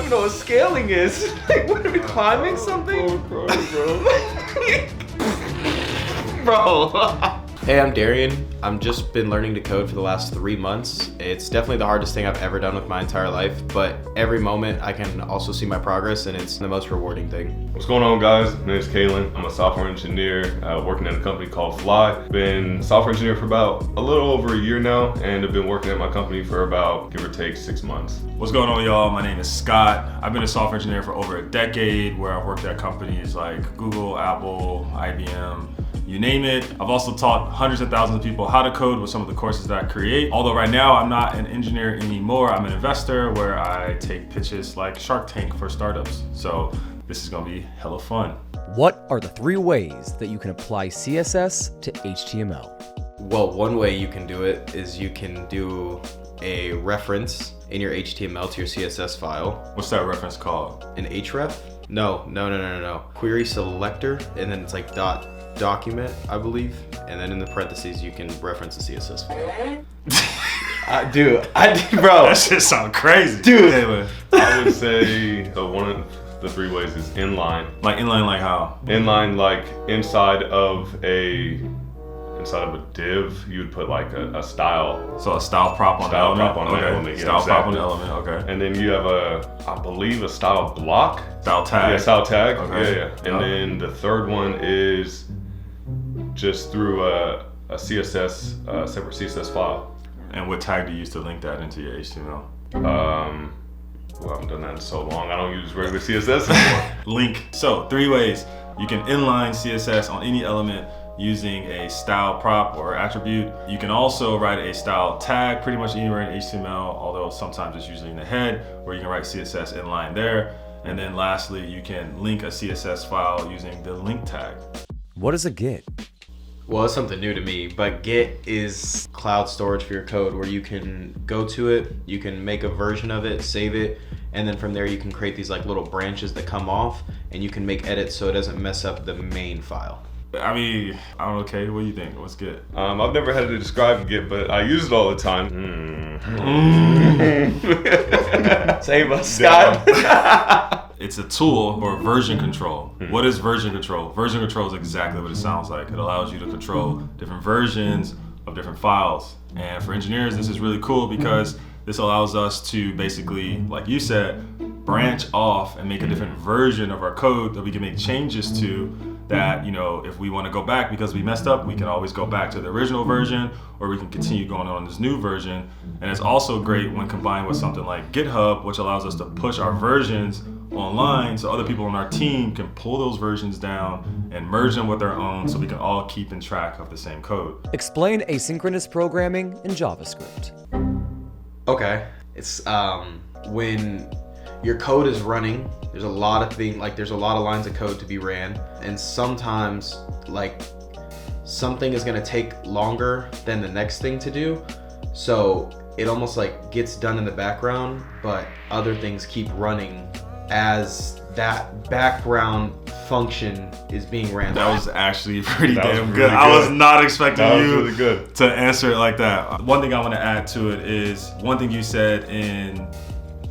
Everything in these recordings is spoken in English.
even know what scaling is. Like, what are we climbing something? Bro. Hey, I'm Darian. I've just been learning to code for the last 3 months. It's definitely the hardest thing I've ever done with my entire life, but every moment I can also see my progress, and it's the most rewarding thing. What's going on, guys? My name is Kaelyn. I'm a software engineer working at a company called Fly. Been a software engineer for about a little over a year now, and I've been working at my company for about, give or take, 6 months. What's going on, y'all? My name is Scott. I've been a software engineer for over a decade, where I've worked at companies like Google, Apple, IBM, you name it. I've also taught hundreds of thousands of people how to code with some of the courses that I create. Although right now I'm not an engineer anymore, I'm an investor where I take pitches like Shark Tank for startups. So this is gonna be hella fun. What are the 3 ways that you can apply CSS to HTML? Well, one way you can do it is you can do a reference in your HTML to your CSS file. What's that reference called? An href? No. Query selector, and then it's like document, I believe, and then in the parentheses you can reference the CSS file. Bro, That shit sound crazy. Dude. Anyway, I would say one of the 3 ways is inline. like inline, like how? Inline, like inside of a div, you would put like a style. So a style prop on the element. Element, yeah, style prop on exactly. the element. Okay. And then you have I believe a style block. Style tag. Yeah, style tag. Okay. Yeah. And then the third one is just through a CSS, separate CSS file. And what tag do you use to link that into your HTML? Well, I haven't done that in so long. I don't use regular CSS anymore. Link. So 3 ways. You can inline CSS on any element using a style prop or attribute. You can also write a style tag pretty much anywhere in HTML, although sometimes it's usually in the head, where you can write CSS inline there. And then lastly, you can link a CSS file using the link tag. What is a Git? well, it's something new to me, but Git is cloud storage for your code where you can go to it, you can make a version of it, save it, and then from there you can create these like little branches that come off, and you can make edits so it doesn't mess up the main file. I mean, I don't know, Kay, what do you think? What's good? I've never had to describe Git, but I use it all the time. Save us, Scott. It's a tool for version control. What is version control? Version control is exactly what it sounds like. It allows you to control different versions of different files. And for engineers, this is really cool because this allows us to basically, like you said, branch off and make a different version of our code that we can make changes to, that, you know, if we want to go back because we messed up, we can always go back to the original version, or we can continue going on this new version. And it's also great when combined with something like GitHub, which allows us to push our versions online so other people on our team can pull those versions down and merge them with their own, so we can all keep in track of the same code. Explain asynchronous programming in JavaScript. Okay, it's when your code is running, there's a lot of there's a lot of lines of code to be ran, and sometimes like something is gonna take longer than the next thing to do, so it almost like gets done in the background, but other things keep running as that background function is being ran. That was actually pretty That was damn really good. I was not expecting That was you really good. to answer it like that. One thing I want to add to it is one thing you said in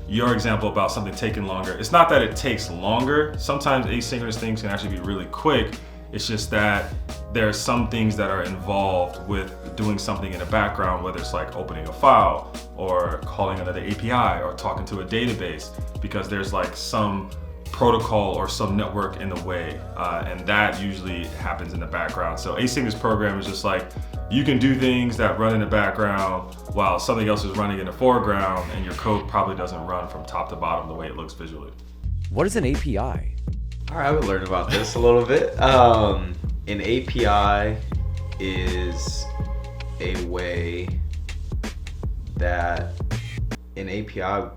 your example about something taking longer. It's not that it takes longer. Sometimes asynchronous things can actually be really quick. It's just that there are some things that are involved with doing something in the background, whether it's like opening a file or calling another API or talking to a database, because there's like some protocol or some network in the way, and that usually happens in the background. So asynchronous program is just like, you can do things that run in the background while something else is running in the foreground, and your code probably doesn't run from top to bottom the way it looks visually. What is an API? All right, we learned about this a little bit. An API is a way that an API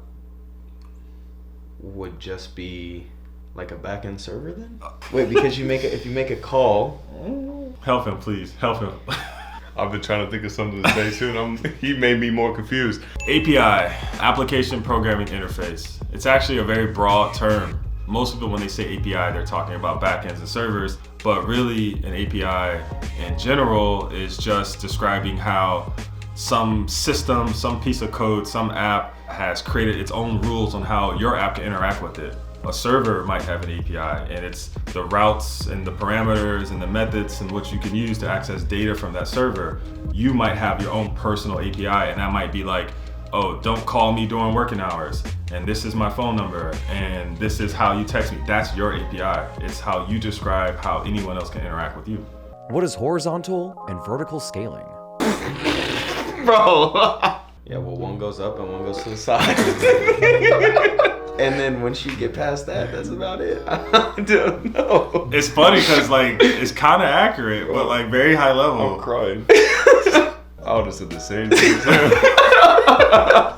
would just be like a backend server then? Wait, because if you make a call. Help him, please. Help him. I've been trying to think of something to say too, and he made me more confused. API, Application Programming Interface. It's actually a very broad term. Most people, when they say API, they're talking about backends and servers, but really an API in general is just describing how some system, some piece of code, some app has created its own rules on how your app can interact with it. A server might have an API, and it's the routes and the parameters and the methods and what you can use to access data from that server. You might have your own personal API, and that might be like, oh, don't call me during working hours, and this is my phone number, and this is how you text me. That's your API. It's how you describe how anyone else can interact with you. What is horizontal and vertical scaling? Bro. Yeah, well, one goes up and one goes to the side. And then once you get past that, that's about it. I don't know. It's funny because like it's kind of accurate, but like very high level. I'm crying. I would have said the same thing. I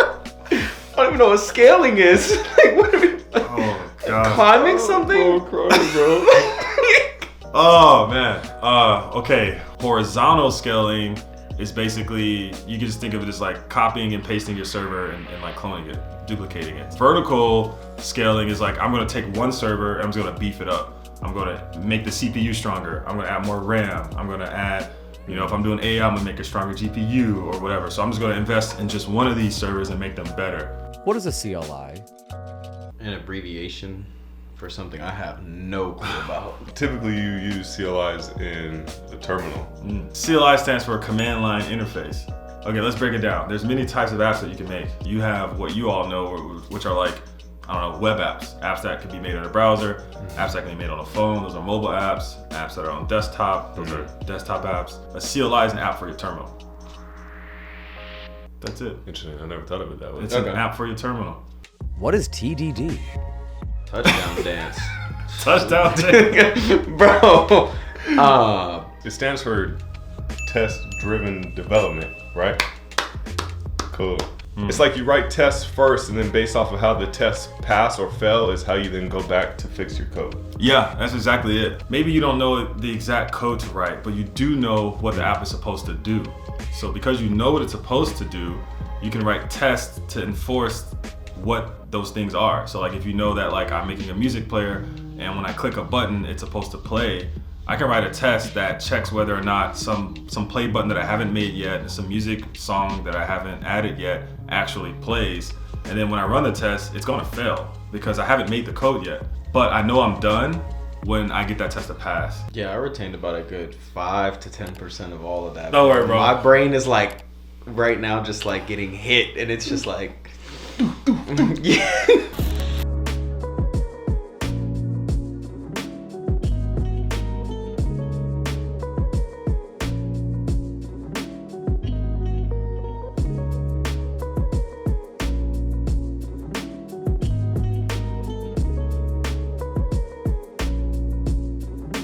don't even know what scaling is. Like, what are we, like, Oh god. climbing something? I'm crying, bro. Oh man. Okay. Horizontal scaling is basically, you can just think of it as like copying and pasting your server and like cloning it, duplicating it. Vertical scaling is like, I'm gonna take one server and I'm just gonna beef it up. I'm gonna make the CPU stronger. I'm gonna add more RAM. I'm gonna add, if I'm doing AI, I'm gonna make a stronger GPU or whatever. So I'm just gonna invest in just one of these servers and make them better. What is a CLI? An abbreviation for something I have no clue about. Typically, you use CLIs in the terminal. CLI stands for command line interface. Okay, let's break it down. There's many types of apps that you can make. You have what you all know, which are like, web apps. Apps that can be made on a browser, apps that can be made on a phone, those are mobile apps. Apps that are on desktop, those are desktop apps. A CLI is an app for your terminal. That's it. Interesting, I never thought of it that way. It's an app for your terminal. What is TDD? Touchdown dance. Touchdown. Bro. It stands for test-driven development, right? Cool. It's like you write tests first, and then based off of how the tests pass or fail is how you then go back to fix your code. Yeah, that's exactly it. Maybe you don't know the exact code to write, but you do know what the app is supposed to do. So because you know what it's supposed to do, you can write tests to enforce what those things are. So like if you know that like I'm making a music player and when I click a button, it's supposed to play, I can write a test that checks whether or not some play button that I haven't made yet, some music song that I haven't added yet actually plays. And then when I run the test, it's gonna fail because I haven't made the code yet. But I know I'm done when I get that test to pass. Yeah, I retained about a good 5 to 10% of all of that. Don't worry, bro. My brain is like right now just like getting hit, and it's just like yeah.